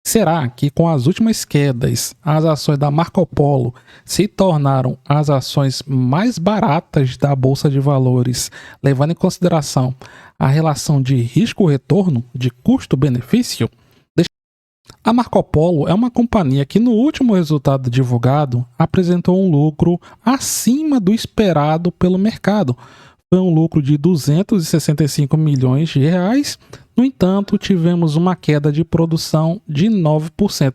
Será que com as últimas quedas, as ações da Marco Polo se tornaram as ações mais baratas da Bolsa de Valores, levando em consideração a relação de risco-retorno, de custo-benefício? A Marco Polo é uma companhia que no último resultado divulgado apresentou um lucro acima do esperado pelo mercado. Foi um lucro de 265 milhões de reais. No entanto, tivemos uma queda de produção de 9%.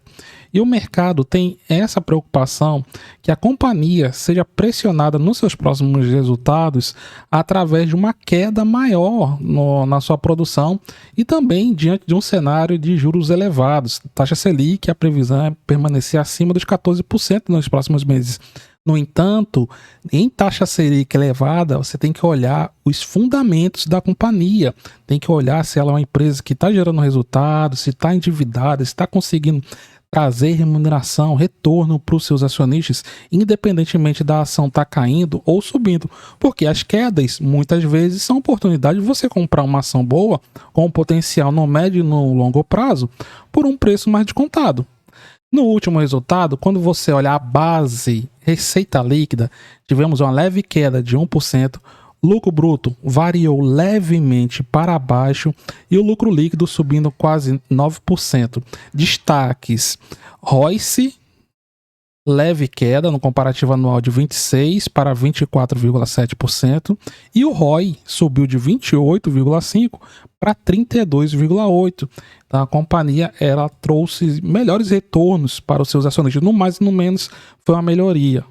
E o mercado tem essa preocupação que a companhia seja pressionada nos seus próximos resultados através de uma queda maior na sua produção e também diante de um cenário de juros elevados. Taxa Selic, a previsão é permanecer acima dos 14% nos próximos meses. No entanto, em taxa Selic elevada, você tem que olhar os fundamentos da companhia. Tem que olhar se ela é uma empresa que está gerando resultados, se está endividada, se está conseguindo trazer remuneração, retorno para os seus acionistas, independentemente da ação estar caindo ou subindo. Porque as quedas, muitas vezes, são oportunidade de você comprar uma ação boa, com potencial no médio e no longo prazo, por um preço mais descontado. No último resultado, quando você olhar a base receita líquida, tivemos uma leve queda de 1%, lucro bruto variou levemente para baixo e o lucro líquido subindo quase 9%. Destaques: ROIC, leve queda no comparativo anual de 26% para 24,7% e o ROI subiu de 28,5% para 32,8%. Então, a companhia ela trouxe melhores retornos para os seus acionistas, no mais e no menos foi uma melhoria.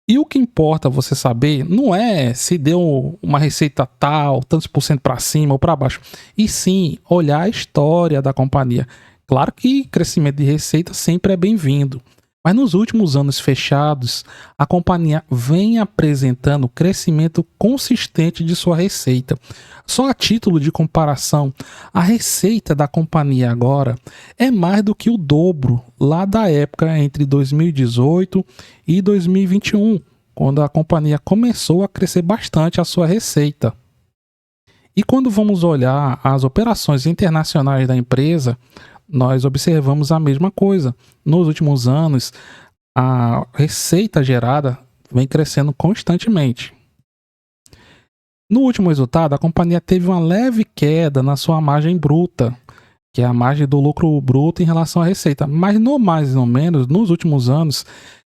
E o que importa você saber não é se deu uma receita tal, tantos por cento para cima ou para baixo, e sim olhar a história da companhia. Claro que crescimento de receita sempre é bem-vindo, mas nos últimos anos fechados, a companhia vem apresentando crescimento consistente de sua receita. Só a título de comparação, a receita da companhia agora é mais do que o dobro lá da época entre 2018 e 2021, quando a companhia começou a crescer bastante a sua receita. E quando vamos olhar as operações internacionais da empresa, nós observamos a mesma coisa. Nos últimos anos, a receita gerada vem crescendo constantemente. No último resultado, a companhia teve uma leve queda na sua margem bruta, que é a margem do lucro bruto em relação à receita. Mas no mais ou menos, nos últimos anos,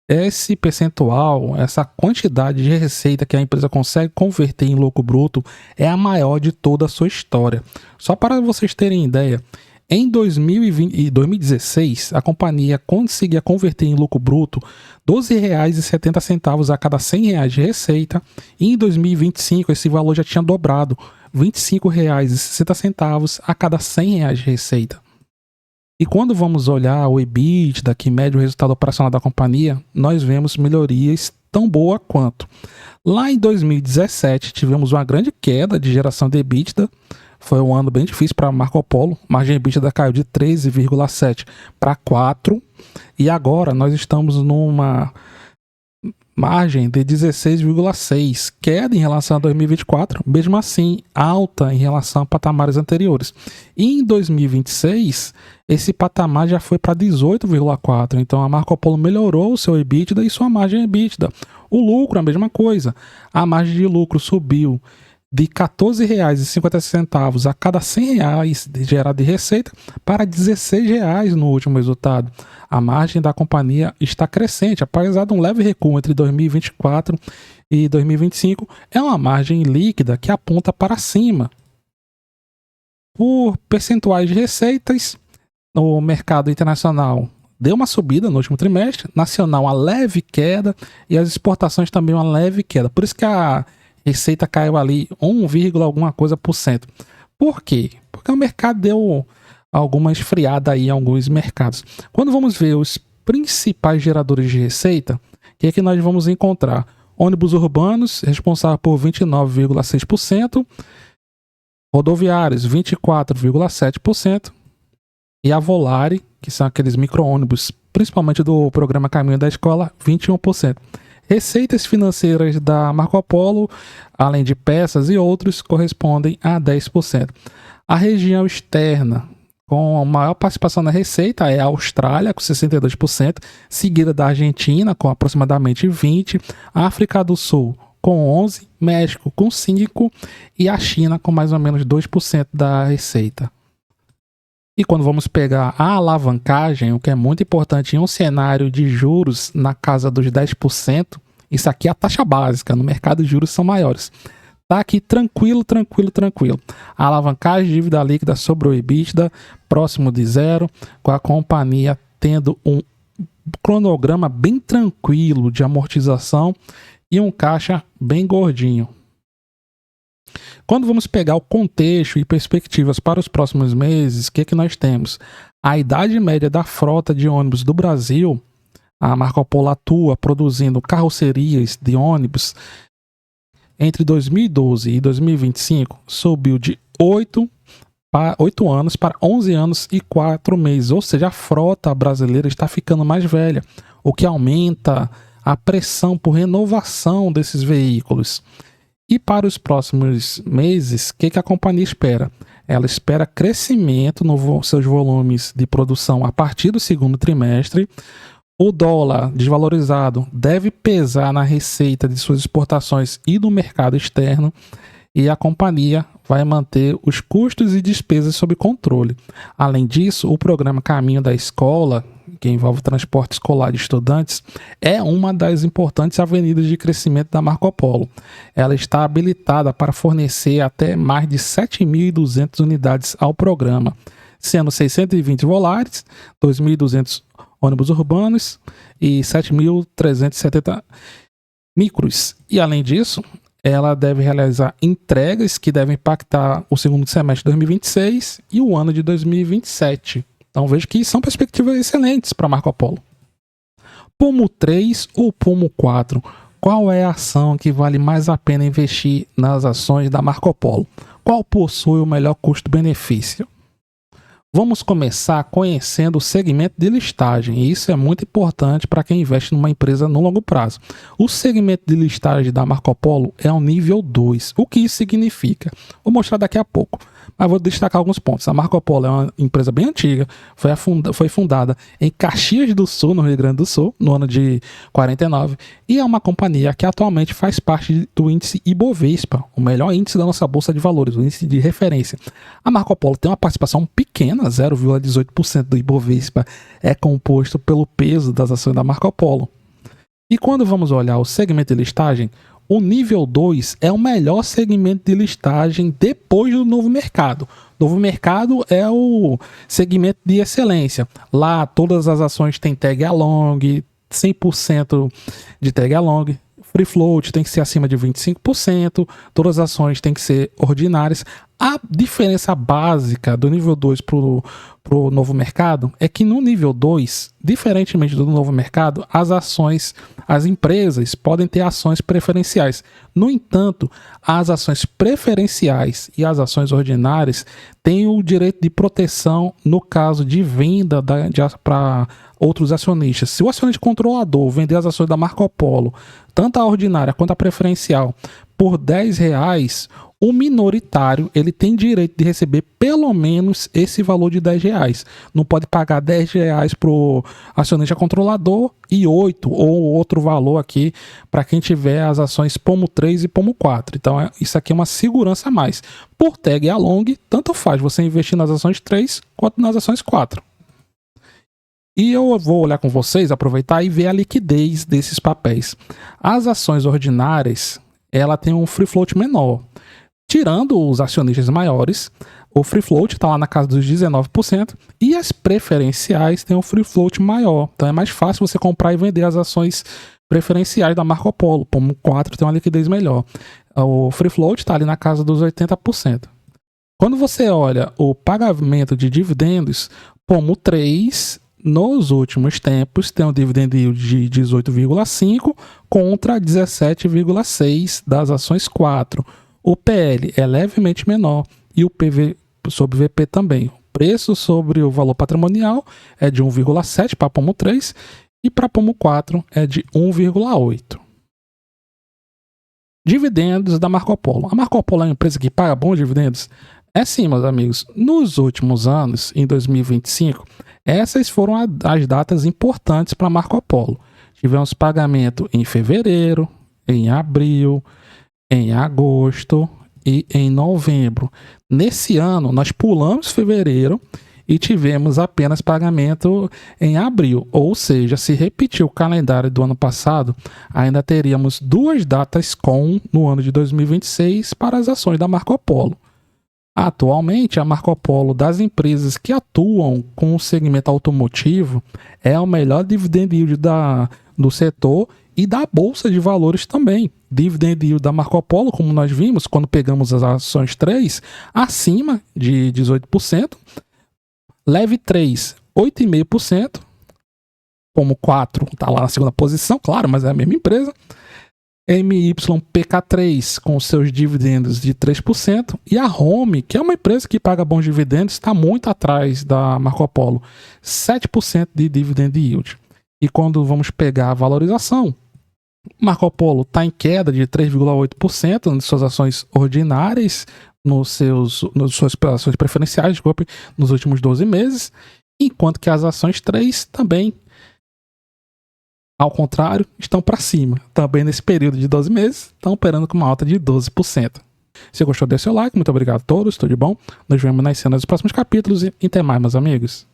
esse percentual, essa quantidade de receita que a empresa consegue converter em lucro bruto é a maior de toda a sua história. Só para vocês terem ideia, em 2016, a companhia conseguia converter em lucro bruto R$ 12,70 a cada R$ 100 de receita, e em 2025 esse valor já tinha dobrado, R$ 25,60 a cada R$ 100 de receita. E quando vamos olhar o EBITDA, que mede o resultado operacional da companhia, nós vemos melhorias tão boa quanto. Lá em 2017 tivemos uma grande queda de geração de EBITDA. Foi um ano bem difícil para a Marco Polo. A margem EBITDA caiu de 13,7% para 4%. E agora nós estamos numa margem de 16,6%. Queda em relação a 2024, mesmo assim alta em relação a patamares anteriores. E em 2026, esse patamar já foi para 18,4%. Então a Marco Polo melhorou o seu EBITDA e sua margem EBITDA. O lucro, a mesma coisa. A margem de lucro subiu de R$ 14,50 a cada R$ 100 gerado de receita para R$ 16 no último resultado. A margem da companhia está crescente, apesar de um leve recuo entre 2024 e 2025, é uma margem líquida que aponta para cima. Por percentuais de receitas, no mercado internacional deu uma subida no último trimestre, nacional uma leve queda e as exportações também uma leve queda. Por isso que a receita caiu ali 1, alguma coisa por cento. Por quê? Porque o mercado deu alguma esfriada aí em alguns mercados. Quando vamos ver os principais geradores de receita, o que é que nós vamos encontrar? Ônibus urbanos, responsável por 29,6%, rodoviários, 24,7%, e a Volare, que são aqueles micro-ônibus, principalmente do programa Caminho da Escola, 21%. Receitas financeiras da Marco Polo, além de peças e outros, correspondem a 10%. A região externa, com a maior participação na receita é a Austrália, com 62%, seguida da Argentina, com aproximadamente 20%, a África do Sul, com 11%, México, com 5% e a China, com mais ou menos 2% da receita. E quando vamos pegar a alavancagem, o que é muito importante em um cenário de juros na casa dos 10%, isso aqui é a taxa básica, no mercado de juros são maiores. Tá aqui tranquilo. A alavancagem de dívida líquida sobre o EBITDA próximo de zero, com a companhia tendo um cronograma bem tranquilo de amortização e um caixa bem gordinho. Quando vamos pegar o contexto e perspectivas para os próximos meses, o que nós temos? A idade média da frota de ônibus do Brasil, a Marco Polo atua produzindo carrocerias de ônibus, entre 2012 e 2025, subiu de 8 anos para 11 anos e 4 meses. Ou seja, a frota brasileira está ficando mais velha, o que aumenta a pressão por renovação desses veículos. E para os próximos meses, o que a companhia espera? Ela espera crescimento nos seus volumes de produção a partir do segundo trimestre. O dólar desvalorizado deve pesar na receita de suas exportações e do mercado externo, e a companhia vai manter os custos e despesas sob controle. Além disso, o programa Caminho da Escola, que envolve o transporte escolar de estudantes, é uma das importantes avenidas de crescimento da Marco Polo. Ela está habilitada para fornecer até mais de 7.200 unidades ao programa, sendo 620 volares, 2.200 ônibus urbanos e 7.370 micros. E além disso, ela deve realizar entregas que devem impactar o segundo semestre de 2026 e o ano de 2027. Então vejo que são perspectivas excelentes para Marco Polo. Pomo 3 ou Pomo 4? Qual é a ação que vale mais a pena investir nas ações da Marco Polo? Qual possui o melhor custo-benefício? Vamos começar conhecendo o segmento de listagem, e isso é muito importante para quem investe numa empresa no longo prazo. O segmento de listagem da Marco Polo é o nível 2. O que isso significa? Vou mostrar daqui a pouco, mas vou destacar alguns pontos. A Marco Polo é uma empresa bem antiga, foi fundada em Caxias do Sul, no Rio Grande do Sul, no ano de 49, e é uma companhia que atualmente faz parte do índice Ibovespa, o melhor índice da nossa bolsa de valores, o índice de referência. A Marco Polo tem uma participação pequena, 0,18% do Ibovespa é composto pelo peso das ações da Marco Polo. E quando vamos olhar o segmento de listagem, o nível 2 é o melhor segmento de listagem depois do novo mercado. Novo mercado é o segmento de excelência. Lá todas as ações têm tag along, 100% de tag along. Free float tem que ser acima de 25%, todas as ações têm que ser ordinárias. A diferença básica do nível 2 para o novo mercado é que no nível 2, diferentemente do novo mercado, as empresas podem ter ações preferenciais. No entanto, as ações preferenciais e as ações ordinárias têm o direito de proteção no caso de venda para outros acionistas. Se o acionista controlador vender as ações da Marco Polo, tanto a ordinária quanto a preferencial, por R$10, o minoritário ele tem direito de receber pelo menos esse valor de R$10. Não pode pagar R$10 para o acionista controlador e 8 ou outro valor aqui para quem tiver as ações Pomo 3 e Pomo 4. Então isso aqui é uma segurança a mais. Por tag along, tanto faz você investir nas ações 3 quanto nas ações 4. E eu vou olhar com vocês, aproveitar e ver a liquidez desses papéis. As ações ordinárias, ela tem um free float menor. Tirando os acionistas maiores, o free float está lá na casa dos 19% e as preferenciais têm um free float maior. Então é mais fácil você comprar e vender as ações preferenciais da Marco Polo. O Pomo 4 tem uma liquidez melhor. O free float está ali na casa dos 80%. Quando você olha o pagamento de dividendos, Pomo 3... nos últimos tempos, tem um dividend yield de 18,5 contra 17,6 das ações 4. O PL é levemente menor e o PV sobre VP também. O preço sobre o valor patrimonial é de 1,7 para Pomo 3 e para Pomo 4 é de 1,8. Dividendos da Marco Polo. A Marco Polo é uma empresa que paga bons dividendos? É sim, meus amigos. Nos últimos anos, em 2025, essas foram as datas importantes para Marco Polo. Tivemos pagamento em fevereiro, em abril, em agosto e em novembro. Nesse ano, nós pulamos fevereiro e tivemos apenas pagamento em abril. Ou seja, se repetir o calendário do ano passado, ainda teríamos 2 datas com no ano de 2026 para as ações da Marco Polo. Atualmente, a Marco Polo, das empresas que atuam com o segmento automotivo, é o melhor dividend yield do setor e da Bolsa de Valores também. Dividend yield da Marco Polo, como nós vimos, quando pegamos as ações 3, acima de 18%. Leve 3, 8,5%. Como 4 está lá na segunda posição, claro, mas é a mesma empresa. MYPK3 com seus dividendos de 3%. E a Home, que é uma empresa que paga bons dividendos, está muito atrás da Marco Polo. 7% de dividend yield. E quando vamos pegar a valorização, Marco Polo está em queda de 3,8% nas suas ações ordinárias, nas suas ações preferenciais, desculpe, nos últimos 12 meses, enquanto que as ações 3 também, ao contrário, estão para cima. Também nesse período de 12 meses, estão operando com uma alta de 12%. Se gostou, deixe seu like. Muito obrigado a todos, tudo de bom. Nos vemos nas cenas dos próximos capítulos e até mais, meus amigos.